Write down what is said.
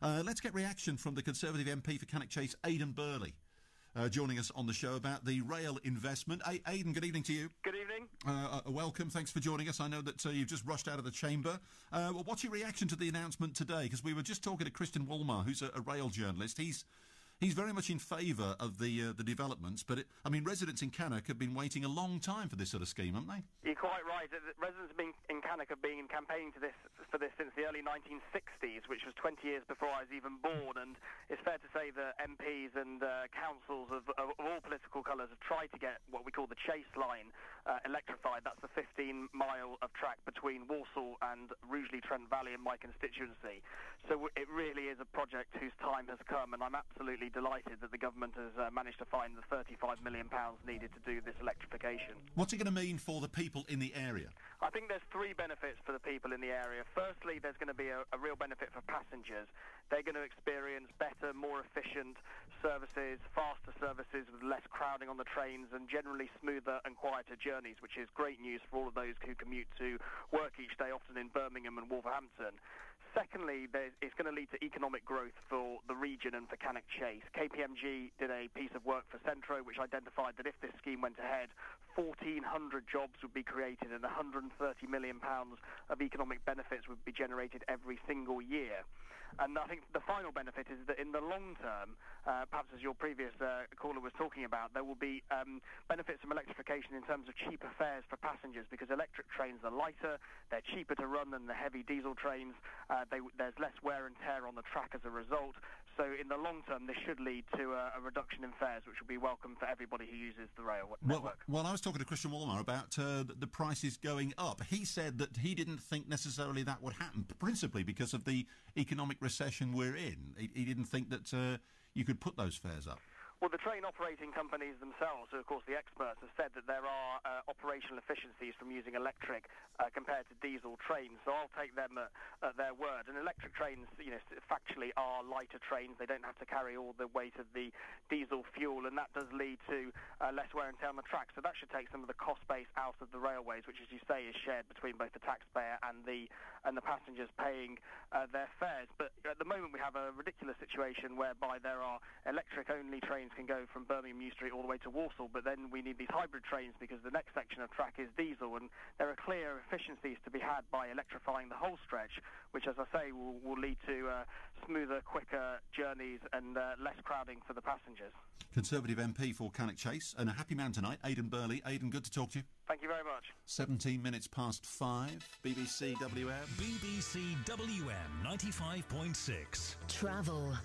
Let's get reaction from the Conservative MP for Cannock Chase, Aidan Burley, joining us on the show about the rail investment. Aidan, good evening to you. Good evening. Welcome. Thanks for joining us. I know that you've just rushed out of the chamber. What's your reaction to the announcement today? Because we were just talking to Christian Wolmar, who's a rail journalist. He's very much in favour of the developments, but residents in Cannock have been waiting a long time for this sort of scheme, haven't they? You're quite right. Residents in Cannock have been campaigning for this since the early 1960s, which was 20 years before I was even born. And it's fair to say that MPs and councils of all political colours have tried to get what we call the Chase line electrified. That's the 15-mile of track between Walsall and Rugeley-Trent Valley in my constituency. So it really is a project whose time has come, and I'm absolutely delighted that the government has managed to find the £35 million needed to do this electrification. What's it going to mean for the people in the area? I think there's three benefits for the people in the area. Firstly, there's going to be a real benefit for passengers. They're going to experience better, more efficient services, faster services with less crowding on the trains, and generally smoother and quieter journeys, which is great news for all of those who commute to work each day, often in Birmingham and Wolverhampton. Secondly, it's going to lead to economic growth for the region and for Cannock Chase. KPMG did a piece of work for Centro which identified that if this scheme went ahead, 1,400 jobs would be created and £130 million of economic benefits would be generated every single year. And I think the final benefit is that in the long term, perhaps as your previous caller was talking about, there will be benefits from electrification in terms of cheaper fares for passengers, because electric trains are lighter, they're cheaper to run than the heavy diesel trains, there's less wear and tear on the track as a result. So in the long term, this should lead to a reduction in fares, which will be welcome for everybody who uses the rail network. Well, I was talking to Christian Wolmar about the prices going up. He said that he didn't think necessarily that would happen, principally because of the economic recession we're in. He didn't think that you could put those fares up. Well, the train operating companies themselves, who of course the experts, have said that there are operational efficiencies from using electric compared to diesel trains. So I'll take them at their word. And electric trains, factually are lighter trains. They don't have to carry all the weight of the diesel fuel, and that does lead to less wear and tear on the track. So that should take some of the cost base out of the railways, which, as you say, is shared between both the taxpayer and the passengers paying their fares. But at the moment, we have a ridiculous situation whereby there are electric-only trains can go from Birmingham New Street all the way to Walsall, but then we need these hybrid trains because the next section of track is diesel, and there are clear efficiencies to be had by electrifying the whole stretch, which, as I say, will lead to smoother, quicker journeys and less crowding for the passengers. Conservative MP for Cannock Chase, and a happy man tonight, Aidan Burley. Aidan, good to talk to you. Thank you very much. 17 minutes past 5, BBC WM. BBC WM 95.6. Travel.